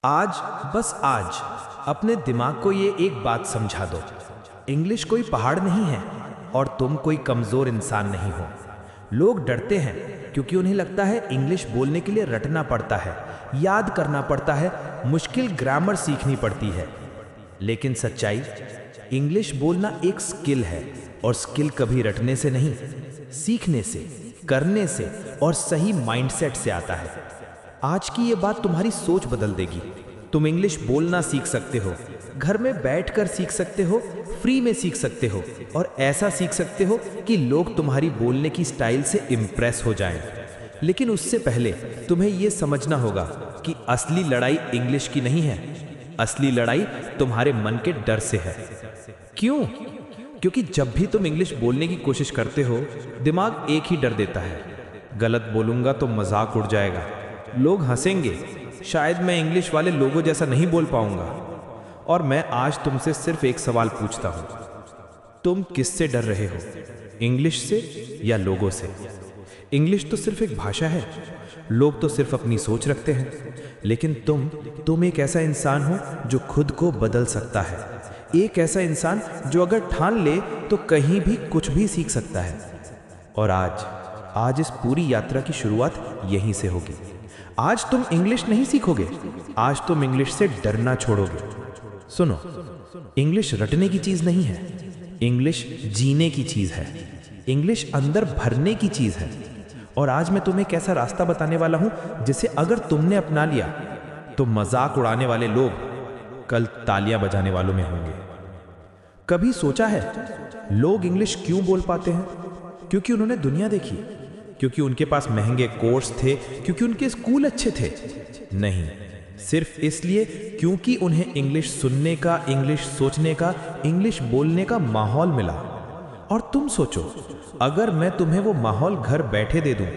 आज, बस आज, अपने दिमाग को ये एक बात समझा दो। इंग्लिश कोई पहाड़ नहीं है और तुम कोई कमज़ोर इंसान नहीं हो। लोग डरते हैं क्योंकि उन्हें लगता है इंग्लिश बोलने के लिए रटना पड़ता है, याद करना पड़ता है, मुश्किल ग्रामर सीखनी पड़ती है। लेकिन सच्चाई, इंग्लिश बोलना एक स्किल है और स्किल कभी रटने से नहीं, सीखने से, करने से और सही माइंडसेट से आता है। आज की ये बात तुम्हारी सोच बदल देगी। तुम इंग्लिश बोलना सीख सकते हो, घर में बैठकर सीख सकते हो, फ्री में सीख सकते हो और ऐसा सीख सकते हो कि लोग तुम्हारी बोलने की स्टाइल से इम्प्रेस हो जाएं। लेकिन उससे पहले तुम्हें यह समझना होगा कि असली लड़ाई इंग्लिश की नहीं है, असली लड़ाई तुम्हारे मन के डर से है। क्यों? क्योंकि जब भी तुम इंग्लिश बोलने की कोशिश करते हो, दिमाग एक ही डर देता है, गलत बोलूंगा तो मजाक उड़ जाएगा, लोग हंसेंगे, शायद मैं इंग्लिश वाले लोगों जैसा नहीं बोल पाऊंगा। और मैं आज तुमसे सिर्फ एक सवाल पूछता हूं, तुम किससे डर रहे हो, इंग्लिश से या लोगों से? इंग्लिश तो सिर्फ एक भाषा है, लोग तो सिर्फ अपनी सोच रखते हैं, लेकिन तुम एक ऐसा इंसान हो जो खुद को बदल सकता है, एक ऐसा इंसान जो अगर ठान ले तो कहीं भी कुछ भी सीख सकता है। और आज इस पूरी यात्रा की शुरुआत यहीं से होगी। आज तुम इंग्लिश नहीं सीखोगे, आज तुम इंग्लिश से डरना छोड़ोगे। सुनो, इंग्लिश रटने की चीज नहीं है, इंग्लिश जीने की चीज है, इंग्लिश अंदर भरने की चीज है। और आज मैं तुम्हें एक ऐसा रास्ता बताने वाला हूं जिसे अगर तुमने अपना लिया तो मजाक उड़ाने वाले लोग कल तालियां बजाने वालों में होंगे। कभी सोचा है लोग इंग्लिश क्यों बोल पाते हैं? क्योंकि उन्होंने दुनिया देखी, क्योंकि उनके पास महंगे कोर्स थे, क्योंकि उनके स्कूल अच्छे थे? नहीं, सिर्फ इसलिए क्योंकि उन्हें इंग्लिश सुनने का, इंग्लिश सोचने का, इंग्लिश बोलने का माहौल मिला। और तुम सोचो, अगर मैं तुम्हें वो माहौल घर बैठे दे दूं,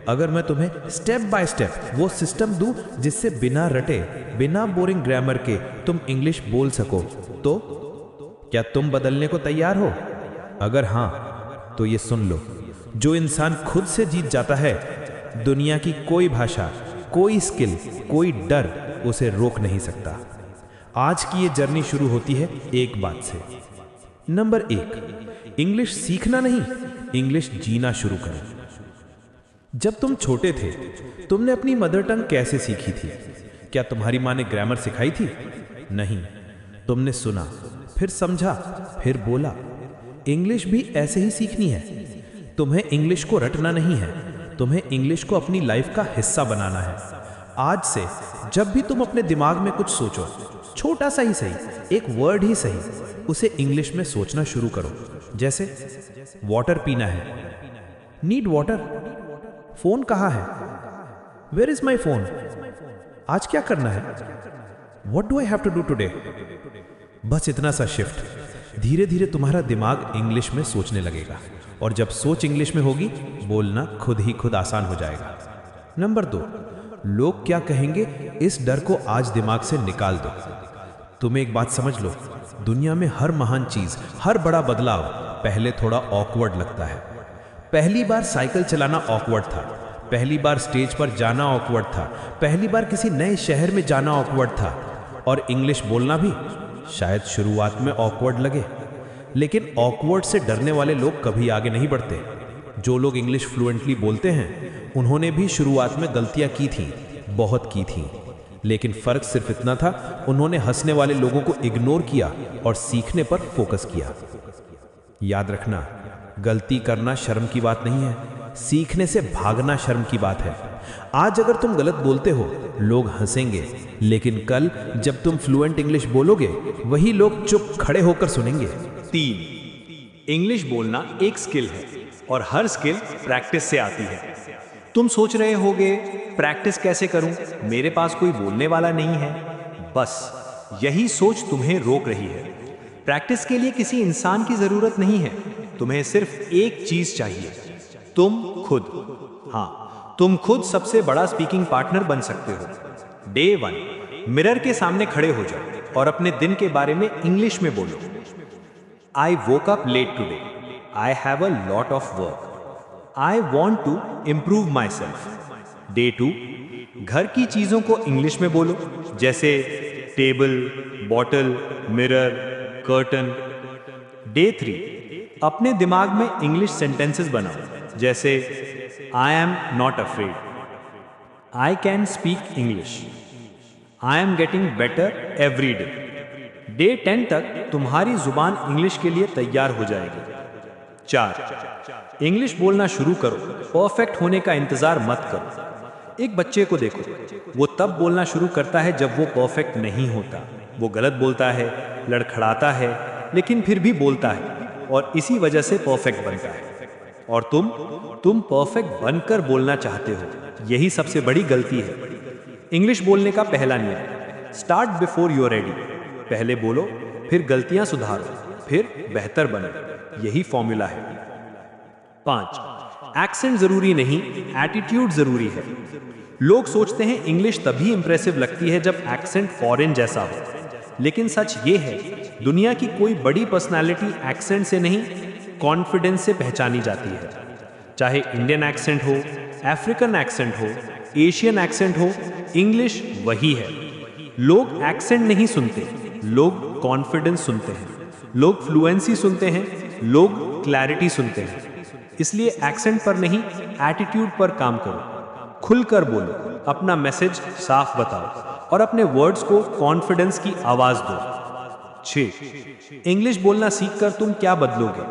अगर मैं तुम्हें स्टेप बाय स्टेप वो सिस्टम दूं जिससे बिना रटे, बिना बोरिंग ग्रामर के तुम इंग्लिश बोल सको, तो क्या तुम बदलने को तैयार हो? अगर हां, तो ये सुन लो, जो इंसान खुद से जीत जाता है, दुनिया की कोई भाषा, कोई स्किल, कोई डर उसे रोक नहीं सकता। आज की ये जर्नी शुरू होती है एक बात से। नंबर 1, इंग्लिश सीखना नहीं, इंग्लिश जीना शुरू करो। जब तुम छोटे थे, तुमने अपनी मदर टंग कैसे सीखी थी? क्या तुम्हारी माँ ने ग्रामर सिखाई थी? नहीं, तुमने सुना, फिर समझा, फिर बोला। इंग्लिश भी ऐसे ही सीखनी है। तुम्हें इंग्लिश को रटना नहीं है, तुम्हें इंग्लिश को अपनी लाइफ का हिस्सा बनाना है। आज से जब भी तुम अपने दिमाग में कुछ सोचो, छोटा सा ही सही, एक वर्ड ही सही, उसे इंग्लिश में सोचना शुरू करो। जैसे वाटर पीना है, नीड वाटर। फोन कहाँ है? Where is my phone? आज क्या करना है? What do I have to do today? बस इतना सा शिफ्ट, धीरे धीरे तुम्हारा दिमाग इंग्लिश में सोचने लगेगा। और जब सोच इंग्लिश में होगी, बोलना खुद ही खुद आसान हो जाएगा। नंबर 2, लोग क्या कहेंगे, इस डर को आज दिमाग से निकाल दो। तुम एक बात समझ लो, दुनिया में हर महान चीज, हर बड़ा बदलाव पहले थोड़ा ऑकवर्ड लगता है। पहली बार साइकिल चलाना ऑकवर्ड था, पहली बार स्टेज पर जाना ऑकवर्ड था, पहली बार किसी नए शहर में जाना ऑकवर्ड था, और इंग्लिश बोलना भी शायद शुरुआत में ऑकवर्ड लगे। लेकिन ऑकवर्ड से डरने वाले लोग कभी आगे नहीं बढ़ते। जो लोग इंग्लिश फ्लुएंटली बोलते हैं, उन्होंने भी शुरुआत में गलतियां की थी, बहुत की थी, लेकिन फर्क सिर्फ इतना था, उन्होंने हंसने वाले लोगों को इग्नोर किया और सीखने पर फोकस किया। याद रखना, गलती करना शर्म की बात नहीं है, सीखने से भागना शर्म की बात है। आज अगर तुम गलत बोलते हो, लोग हंसेंगे, लेकिन कल जब तुम फ्लुएंट इंग्लिश बोलोगे, वही लोग चुप खड़े होकर सुनेंगे। 3, इंग्लिश बोलना एक स्किल है और हर स्किल प्रैक्टिस से आती है। तुम सोच रहे होगे, प्रैक्टिस कैसे करूं, मेरे पास कोई बोलने वाला नहीं है। बस यही सोच तुम्हें रोक रही है। प्रैक्टिस के लिए किसी इंसान की जरूरत नहीं है, तुम्हें सिर्फ एक चीज चाहिए, तुम खुद। हाँ, तुम खुद सबसे बड़ा स्पीकिंग पार्टनर बन सकते हो। डे 1, मिरर के सामने खड़े हो जाओ और अपने दिन के बारे में इंग्लिश में बोलो। I woke up late today. I have a lot of work. I want to improve myself. Day 2, घर की चीजों को इंग्लिश में बोलो, जैसे table, bottle, mirror, curtain. Day 3, अपने दिमाग में इंग्लिश सेंटेंसेस बनाओ, जैसे I am not afraid, I can speak English, I am getting better every day. Day 10 तक तुम्हारी जुबान इंग्लिश के लिए तैयार हो जाएगी। 4, इंग्लिश बोलना शुरू करो, परफेक्ट होने का इंतजार मत करो। एक बच्चे को देखो, वो तब बोलना शुरू करता है जब वो परफेक्ट नहीं होता। वो गलत बोलता है, लड़खड़ाता है, लेकिन फिर भी बोलता है और इसी वजह से परफेक्ट बनता है। और तुम परफेक्ट बनकर बोलना चाहते हो, यही सबसे बड़ी गलती है। इंग्लिश बोलने का पहला नियम, start before you are ready. पहले बोलो, फिर गलतियां सुधारो, फिर बेहतर बनो। यही फॉर्मूला है। 5, एक्सेंट जरूरी नहीं, एटीट्यूड जरूरी है। लोग सोचते हैं इंग्लिश तभी इंप्रेसिव लगती है जब एक्सेंट फॉरेन जैसा हो, लेकिन सच ये है, दुनिया की कोई बड़ी पर्सनालिटी एक्सेंट से नहीं, कॉन्फिडेंस से पहचानी जाती है। चाहे इंडियन एक्सेंट हो, अफ्रीकन एक्सेंट हो, एशियन एक्सेंट हो, इंग्लिश वही है। लोग एक्सेंट नहीं सुनते, लोग कॉन्फिडेंस सुनते हैं, लोग फ्लुएंसी सुनते हैं, लोग क्लैरिटी सुनते हैं। इसलिए एक्सेंट पर नहीं, एटीट्यूड पर काम करो। खुलकर बोलो, अपना मैसेज साफ बताओ और अपने वर्ड्स को कॉन्फिडेंस की आवाज दो। 6, इंग्लिश बोलना सीखकर तुम क्या बदलोगे?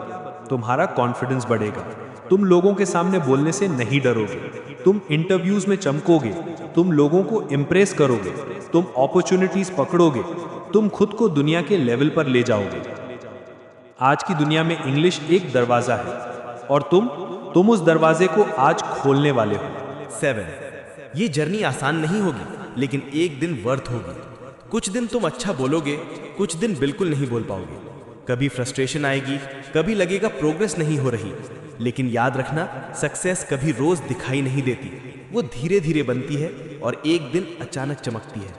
तुम्हारा कॉन्फिडेंस बढ़ेगा। तुम लोगों के सामने बोलने से नहीं डरोगे, तुम इंटरव्यूज में चमकोगे, तुम लोगों को इम्प्रेस करोगे, तुम अपॉर्चुनिटीज पकड़ोगे, तुम खुद को दुनिया के लेवल पर ले जाओगे। आज की दुनिया में इंग्लिश एक दरवाजा है और तुम उस दरवाजे को आज खोलने वाले हो। 7, ये जर्नी आसान नहीं होगी, लेकिन एक दिन वर्थ होगी। कुछ दिन तुम अच्छा बोलोगे, कुछ दिन बिल्कुल नहीं बोल पाओगे। कभी फ्रस्ट्रेशन आएगी, कभी लगेगा प्रोग्रेस नहीं हो रही, लेकिन याद रखना, सक्सेस कभी रोज दिखाई नहीं देती, वो धीरे धीरे बनती है और एक दिन अचानक चमकती है।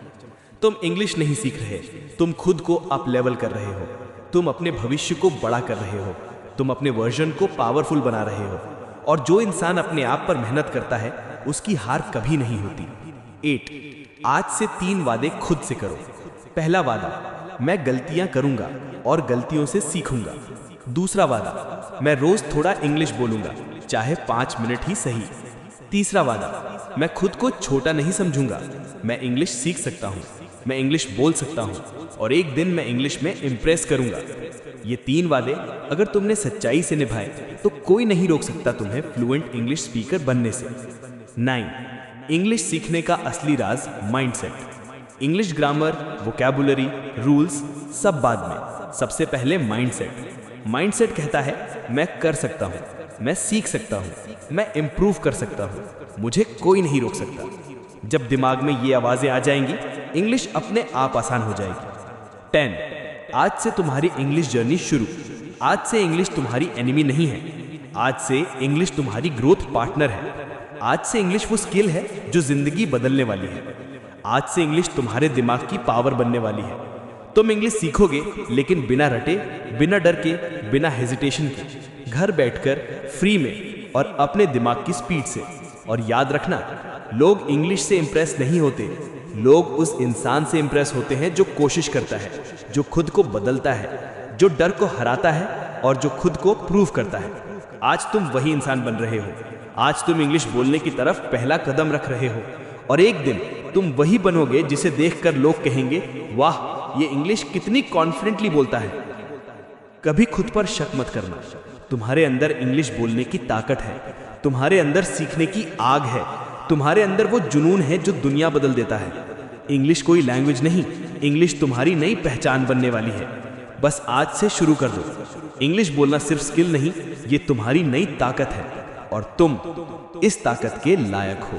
तुम इंग्लिश नहीं सीख रहे, तुम खुद को अप लेवल कर रहे हो, तुम अपने भविष्य को बड़ा कर रहे हो, तुम अपने वर्जन को पावरफुल बना रहे हो। और जो इंसान अपने आप पर मेहनत करता है, उसकी हार कभी नहीं होती। 8, आज से 3 वादे खुद से करो। पहला वादा, मैं गलतियां करूंगा और गलतियों से सीखूंगा। दूसरा वादा, मैं रोज थोड़ा इंग्लिश बोलूंगा, चाहे 5 मिनट ही सही। तीसरा वादा, मैं खुद को छोटा नहीं समझूंगा, मैं इंग्लिश सीख सकता हूं, मैं इंग्लिश बोल सकता हूं और एक दिन मैं इंग्लिश में इंप्रेस करूंगा। ये 3 वादे अगर तुमने सच्चाई से निभाए तो कोई नहीं रोक सकता तुम्हें फ्लुएंट इंग्लिश स्पीकर बनने से। 9, इंग्लिश सीखने का असली राज mindset. English grammar, vocabulary, rules सब बाद में, सबसे पहले माइंडसेट। माइंडसेट कहता है मैं कर सकता हूं, मैं सीख सकता हूं, मैं इंप्रूव कर सकता हूं, मुझे कोई नहीं रोक सकता। जब दिमाग में ये आवाजें आ जाएंगी, इंग्लिश अपने आप आसान हो जाएगी। 10, आज से तुम्हारी इंग्लिश जर्नी शुरू। आज से इंग्लिश तुम्हारी एनिमी नहीं है, आज से इंग्लिश तुम्हारी ग्रोथ पार्टनर है। आज से इंग्लिश वो स्किल है जो जिंदगी बदलने वाली है। आज से इंग्लिश तुम्हारे दिमाग की पावर बनने वाली है। तुम इंग्लिश सीखोगे, लेकिन बिना रटे, बिना डर के, बिना हेजिटेशन के, घर बैठकर फ्री में और अपने दिमाग की स्पीड से। और याद रखना, लोग इंग्लिश से इंप्रेस नहीं होते, लोग उस इंसान से इंप्रेस होते हैं जो कोशिश करता है, जो खुद को बदलता है, जो डर को हराता है और जो खुद को प्रूव करता है। आज तुम वही इंसान बन रहे हो। आज तुम इंग्लिश बोलने की तरफ पहला कदम रख रहे हो और एक दिन तुम वही बनोगे जिसे देखकर लोग कहेंगे, वाह, ये इंग्लिश कितनी कॉन्फिडेंटली बोलता है। कभी खुद पर शक मत करना, तुम्हारे अंदर इंग्लिश बोलने की ताकत है, तुम्हारे अंदर सीखने की आग है, तुम्हारे अंदर वो जुनून है जो दुनिया बदल देता है। इंग्लिश कोई लैंग्वेज नहीं, इंग्लिश तुम्हारी नई पहचान बनने वाली है। बस आज से शुरू कर दो। इंग्लिश बोलना सिर्फ स्किल नहीं, ये तुम्हारी नई ताकत है और तुम इस ताकत के लायक हो।